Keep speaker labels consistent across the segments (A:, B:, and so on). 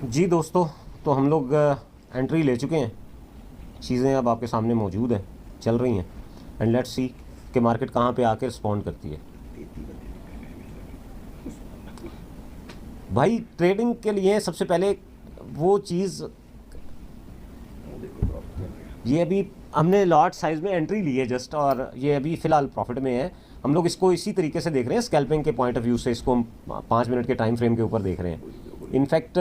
A: जी दोस्तों, तो हम लोग एंट्री ले चुके हैं। चीज़ें अब आपके सामने मौजूद हैं, चल रही हैं, एंड लेट्स सी कि मार्केट कहाँ पे आके रिस्पॉन्ड करती है। भाई ट्रेडिंग के लिए सबसे पहले वो चीज़, ये अभी हमने लॉट साइज़ में एंट्री ली है जस्ट, और ये अभी फ़िलहाल प्रॉफिट में है। हम लोग इसको इसी तरीके से देख रहे हैं, स्कैल्पिंग के पॉइंट ऑफ व्यू से इसको हम 5 मिनट के टाइम फ्रेम के ऊपर देख रहे हैं। इनफैक्ट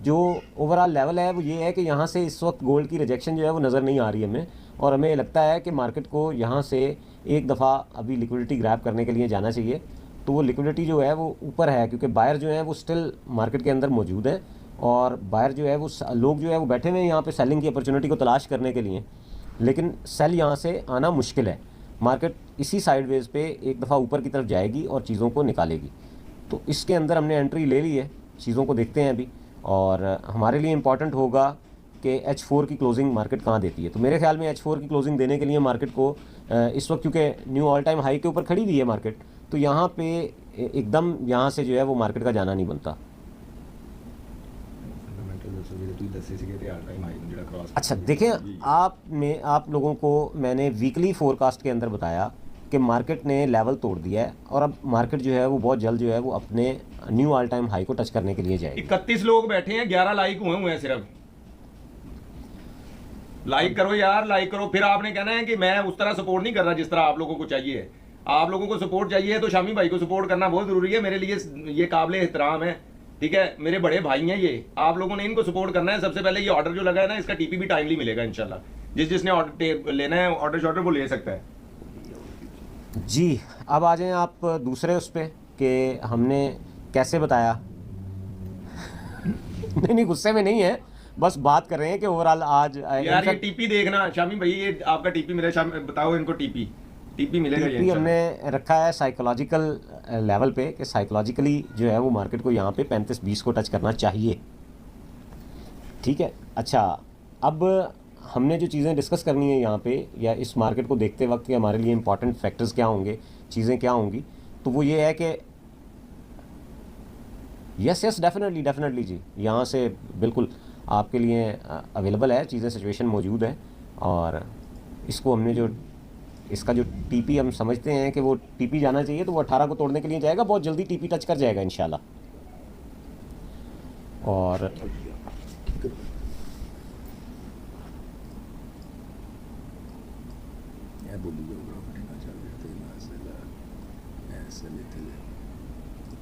A: जो ओवरऑल लेवल है वो ये है कि यहाँ से इस वक्त गोल्ड की रिजेक्शन जो है वो नज़र नहीं आ रही है हमें, और हमें लगता है कि मार्केट को यहाँ से एक दफ़ा अभी लिक्विडिटी ग्रैब करने के लिए जाना चाहिए। तो वो लिक्विडिटी जो है वो ऊपर है, क्योंकि बायर जो है वो स्टिल मार्केट के अंदर मौजूद है, और बायर जो है वो लोग जो है वो बैठे हुए हैं यहाँ पे सेलिंग की अपॉर्चुनिटी को तलाश करने के लिए, लेकिन सेल यहाँ से आना मुश्किल है। मार्केट इसी साइडवेज पे एक दफ़ा ऊपर की तरफ जाएगी और चीज़ों को निकालेगी। तो इसके अंदर हमने एंट्री ले ली है, चीज़ों को देखते हैं अभी। और हमारे लिए इम्पॉर्टेंट होगा कि H4 की क्लोजिंग मार्केट कहाँ देती है। तो मेरे ख्याल में H4 की क्लोजिंग देने के लिए मार्केट को इस वक्त, क्योंकि न्यू ऑल टाइम हाई के ऊपर खड़ी हुई है मार्केट, तो यहाँ पे एकदम यहाँ से जो है वो मार्केट का जाना नहीं बनता। अच्छा देखें, आप लोगों को मैंने वीकली फोरकास्ट के अंदर बताया कि मार्केट ने लेवल तोड़ दिया है, और अब मार्केट जो है वो बहुत जल्द जो है वो अपने न्यू ऑल टाइम हाई को टच करने के लिए जाएगी।
B: 31 लोग बैठे हैं, 11 लाइक हुए हैं सिर्फ। लाइक करो यार, लाइक करो। फिर आपने कहना है कि मैं उस तरह सपोर्ट नहीं कर रहा जिस तरह आप लोगों को चाहिए। आप लोगों को सपोर्ट चाहिए तो शामी भाई को सपोर्ट करना बहुत जरूरी है। मेरे लिए ये काबिल एहतराम है, ठीक है। मेरे बड़े भाई हैं ये, आप लोगों ने इनको सपोर्ट करना है। सबसे पहले ये ऑर्डर जो लगा है ना, इसका टीपी भी टाइमली मिलेगा इंशाल्लाह। जिसने ऑर्डर लेना है, ऑर्डर वो ले सकता है
A: जी। अब आ जाएं आप दूसरे उस पर कि हमने कैसे बताया। नहीं, गुस्से में नहीं है, बस बात कर रहे हैं कि ओवरऑल आज
B: यार ये टीपी देखना शामी भाई, ये आपका टीपी मिले, बताओ इनको टीपी मिलेगा।
A: टीपी हमने रखा है साइकोलॉजिकल लेवल पे कि साइकोलॉजिकली जो है वो मार्केट को यहाँ पे 35-20 को टच करना चाहिए, ठीक है। अच्छा, अब हमने जो चीज़ें डिस्कस करनी है यहाँ पे, या इस मार्केट को देखते वक्त कि हमारे लिए इंपॉर्टेंट फैक्टर्स क्या होंगे, चीज़ें क्या होंगी, तो वो ये है कि यस डेफिनेटली जी, यहाँ से बिल्कुल आपके लिए अवेलेबल है चीज़ें, सिचुएशन मौजूद है। और इसको हमने जो इसका जो टीपी हम समझते हैं कि वो टीपी जाना चाहिए, तो वो 18 को तोड़ने के लिए जाएगा, बहुत जल्दी टीपी टच कर जाएगा इंशाल्लाह। और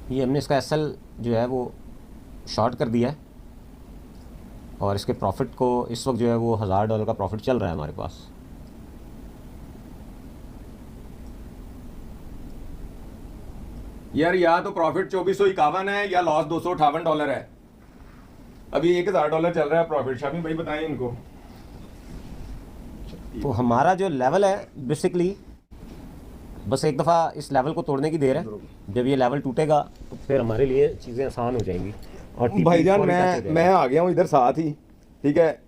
A: ये हमने इसका एसएल जो है वो शॉर्ट कर दिया है, और इसके प्रॉफिट को इस वक्त जो है वो $1000 का प्रॉफिट चल रहा है हमारे पास।
B: यार या तो प्रॉफिट 2451 है या लॉस $258 है। अभी $1000 चल रहा है प्रॉफिट। शामी भाई बताएं इनको।
A: तो हमारा जो लेवल है बेसिकली बस एक दफ़ा इस लेवल को तोड़ने की देर है। जब ये लेवल टूटेगा तो फिर हमारे लिए चीज़ें आसान हो जाएंगी। और
C: भाईजान मैं आ गया हूँ इधर साथ ही, ठीक है।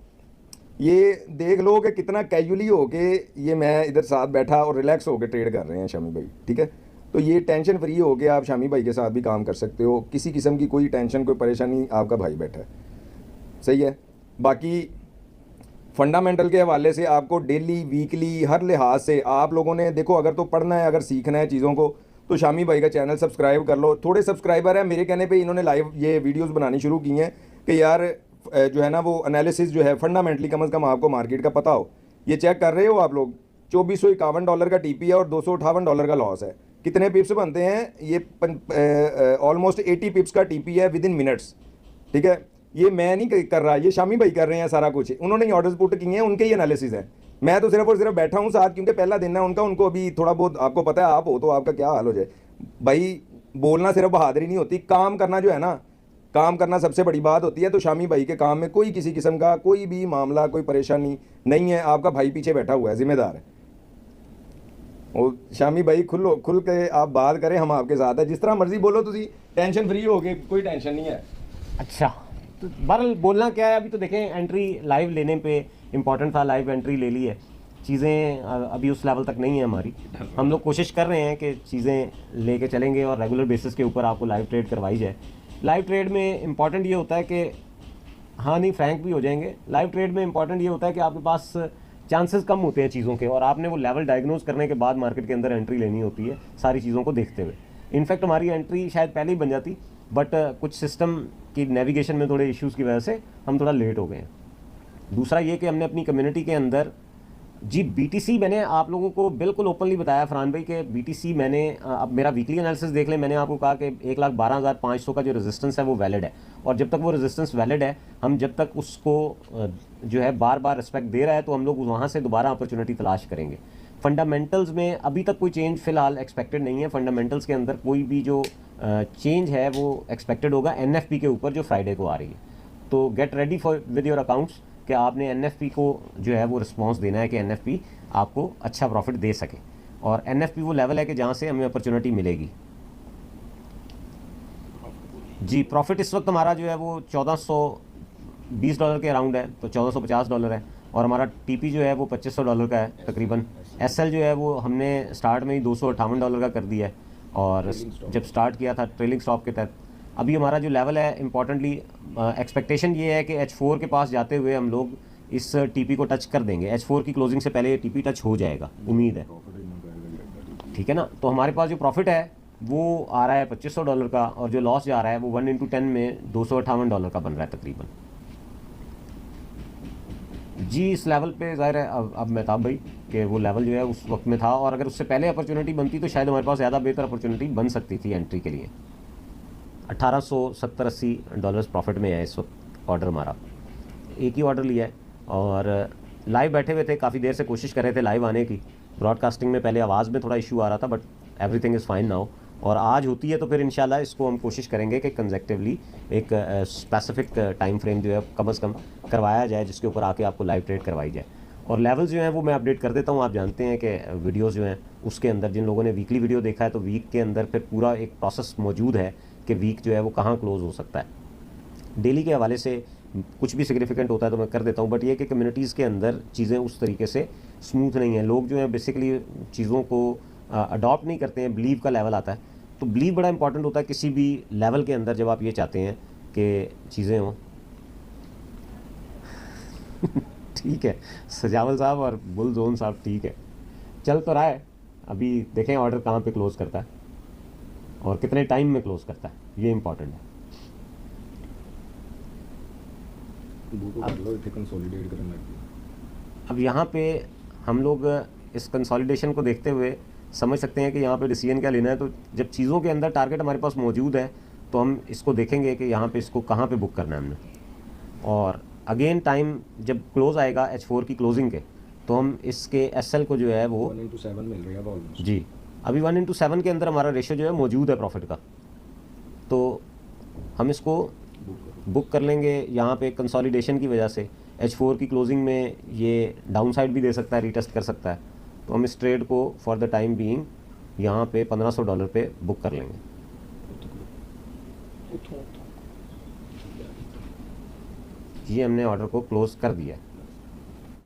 C: ये देख लो कि कितना कैजुअली हो के ये मैं इधर साथ बैठा और रिलैक्स होके ट्रेड कर रहे हैं शामी भाई, ठीक है। तो ये टेंशन फ्री हो के आप शामी भाई के साथ भी काम कर सकते हो, किसी किस्म की कोई टेंशन कोई परेशानी, आपका भाई बैठा है, सही है। बाकी फंडामेंटल के हवाले से आपको डेली वीकली हर लिहाज से आप लोगों ने देखो, अगर तो पढ़ना है, अगर सीखना है चीज़ों को, तो शामी भाई का चैनल सब्सक्राइब कर लो। थोड़े सब्सक्राइबर हैं मेरे कहने पे, इन्होंने लाइव ये वीडियोस बनानी शुरू की हैं कि यार जो है ना वो एनालिसिस जो है फंडामेंटली कम से कम आपको मार्केट का पता हो। ये चेक कर रहे हो आप लोग, $2451 का टीपी है और $258 का लॉस है। कितने पिप्स बनते हैं ये? ऑलमोस्ट 80 पिप्स का टीपी है विद इन मिनट्स, ठीक है। ये मैं नहीं कर रहा, ये शामी भाई कर रहे हैं सारा कुछ, उन्होंने ही ऑर्डर्स पुट किए हैं, उनके ही एनालिसिस है। मैं तो सिर्फ और सिर्फ बैठा हूँ साथ, क्योंकि पहला दिन है उनका, उनको अभी थोड़ा बहुत आपको पता है, आप हो तो आपका क्या हाल हो जाए भाई। बोलना सिर्फ बहादुरी नहीं होती, काम करना जो है ना, काम करना सबसे बड़ी बात होती है। तो शामी भाई के काम में कोई किसी किस्म का कोई भी मामला, कोई परेशानी नहीं है। आपका भाई पीछे बैठा हुआ है, जिम्मेदार है। और शामी भाई खुल के आप बात करें, हम आपके साथ है, जिस तरह मर्जी बोलो, तुम टेंशन फ्री हो गए, कोई टेंशन नहीं है।
A: अच्छा, तो बहरहाल बोलना क्या है, अभी तो देखें एंट्री लाइव लेने पे इम्पॉर्टेंट था, लाइव एंट्री ले ली है। चीज़ें अभी उस लेवल तक नहीं है हमारी, हम लोग कोशिश कर रहे हैं कि चीज़ें लेके चलेंगे और रेगुलर बेसिस के ऊपर आपको लाइव ट्रेड करवाई जाए। लाइव ट्रेड में इम्पॉर्टेंट ये होता है कि हाँ नहीं, फ्रैंक भी हो जाएंगे। लाइव ट्रेड में इंपॉर्टेंट ये होता है कि आपके पास चांसेस कम होते हैं चीज़ों के, और आपने वो लेवल डायग्नोज करने के बाद मार्केट के अंदर एंट्री लेनी होती है सारी चीज़ों को देखते हुए। इनफैक्ट हमारी एंट्री शायद पहले ही बन जाती, बट कुछ सिस्टम की नेविगेशन में थोड़े इश्यूज़ की वजह से हम थोड़ा लेट हो गए हैं। दूसरा ये कि हमने अपनी कम्युनिटी के अंदर जी बीटीसी मैंने आप लोगों को बिल्कुल ओपनली बताया फरहान भाई कि बीटीसी मैंने अब मेरा वीकली एनालिसिस देख लें, मैंने आपको कहा कि 1,12,500 का जो रेजिस्टेंस है वो वैलिड है, और जब तक वो रेजिस्टेंस वैलिड है, हम जब तक उसको जो है बार बार रिस्पेक्ट दे रहा है, तो हम लोग वहाँ से दोबारा अपॉर्चुनिटी तलाश करेंगे। फंडामेंटल्स में अभी तक कोई चेंज फ़िलहाल एक्सपेक्टेड नहीं है। फंडामेंटल्स के अंदर कोई भी जो चेंज है वो एक्सपेक्टेड होगा एनएफपी के ऊपर जो फ्राइडे को आ रही है। तो get ready for with your accounts कि आपने एनएफपी को जो है वो रिस्पांस देना है कि एनएफपी आपको अच्छा प्रॉफिट दे सके, और एनएफपी वो लेवल है कि जहाँ से हमें अपॉर्चुनिटी मिलेगी। जी प्रॉफिट इस वक्त हमारा जो है वो $1420 के अराउंड है, तो $1450 है, और हमारा टीपी जो है वो $2500 का है तकरीबन। एसएल जो है वो हमने स्टार्ट में ही $258 का कर दिया है, और जब स्टार्ट किया था ट्रेलिंग स्टॉप के तहत। अभी हमारा जो लेवल है इंपॉर्टेंटली एक्सपेक्टेशन ये है कि H4 के पास जाते हुए हम लोग इस टीपी को टच कर देंगे। H4 की क्लोजिंग से पहले ये टीपी टच हो जाएगा, उम्मीद है, ठीक है ना। तो हमारे पास जो प्रॉफिट है वो आ रहा है $2500 का, और जो लॉस जा रहा है वो 1 × 10 में $258 का बन रहा है तकरीबन। जी इस लेवल पे ज़ाहिर है अब मेहताब भाई कि वो लेवल जो है उस वक्त में था, और अगर उससे पहले अपॉर्चुनिटी बनती तो शायद हमारे पास ज़्यादा बेहतर अपॉर्चुनिटी बन सकती थी एंट्री के लिए। $1870-80 प्रॉफिट में है इस वक्त ऑर्डर हमारा। एक ही ऑर्डर लिया है, और लाइव बैठे हुए थे, काफ़ी देर से कोशिश कर रहे थे लाइव आने की। ब्रॉडकास्टिंग में पहले आवाज़ में थोड़ा इशू आ रहा था, but everything is fine now. और आज होती है तो फिर इंशाल्लाह इसको हम कोशिश करेंगे कि कंसेक्टिवली एक स्पेसिफिक टाइम फ्रेम जो है कम से कम करवाया जाए, जिसके ऊपर आके आपको लाइव ट्रेड करवाई जाए। और लेवल्स जो हैं वो मैं अपडेट कर देता हूँ। आप जानते हैं कि वीडियोस जो हैं उसके अंदर जिन लोगों ने वीकली वीडियो देखा है, तो वीक के अंदर फिर पूरा एक प्रोसेस मौजूद है कि वीक जो है वो कहाँ क्लोज़ हो सकता है। डेली के हवाले से कुछ भी सिग्निफिकेंट होता है तो मैं कर देता हूँ, बट ये कि कम्युनिटीज़ के अंदर चीज़ें उस तरीके से स्मूथ नहीं हैं। लोग जो है बेसिकली चीज़ों को अडॉप्ट नहीं करते हैं। बिलीव का लेवल आता है, तो बिलीव बड़ा इंपॉर्टेंट होता है किसी भी लेवल के अंदर, जब आप ये चाहते हैं कि चीज़ें हों। ठीक है सजावल साहब और बुल जोन साहब, ठीक है चल तो रहा है। अभी देखें ऑर्डर कहाँ पे क्लोज़ करता है और कितने टाइम में क्लोज़ करता है, ये इंपॉर्टेंट है। अब यहाँ पे हम लोग इस कंसोलिडेशन को देखते हुए समझ सकते हैं कि यहाँ पे डिसीजन क्या लेना है। तो जब चीज़ों के अंदर टारगेट हमारे पास मौजूद है तो हम इसको देखेंगे कि यहाँ पे इसको कहाँ पे बुक करना है हमने, और अगेन टाइम जब क्लोज़ आएगा H4 की क्लोजिंग के, तो हम इसके SL को जो है वो
C: 1:7 मिल रही है ऑलमोस्ट।
A: जी अभी 1:7 के अंदर हमारा रेशियो जो है मौजूद है प्रॉफिट का, तो हम इसको बुक कर लेंगे। यहाँ पे कंसोलिडेशन की वजह से H4 की क्लोजिंग में ये डाउन साइड भी दे सकता है, रीटेस्ट कर सकता है, तो हम इस ट्रेड को फॉर द टाइम बीइंग यहाँ पे $1500 पे बुक कर लेंगे। ये हमने ऑर्डर को क्लोज कर दिया है।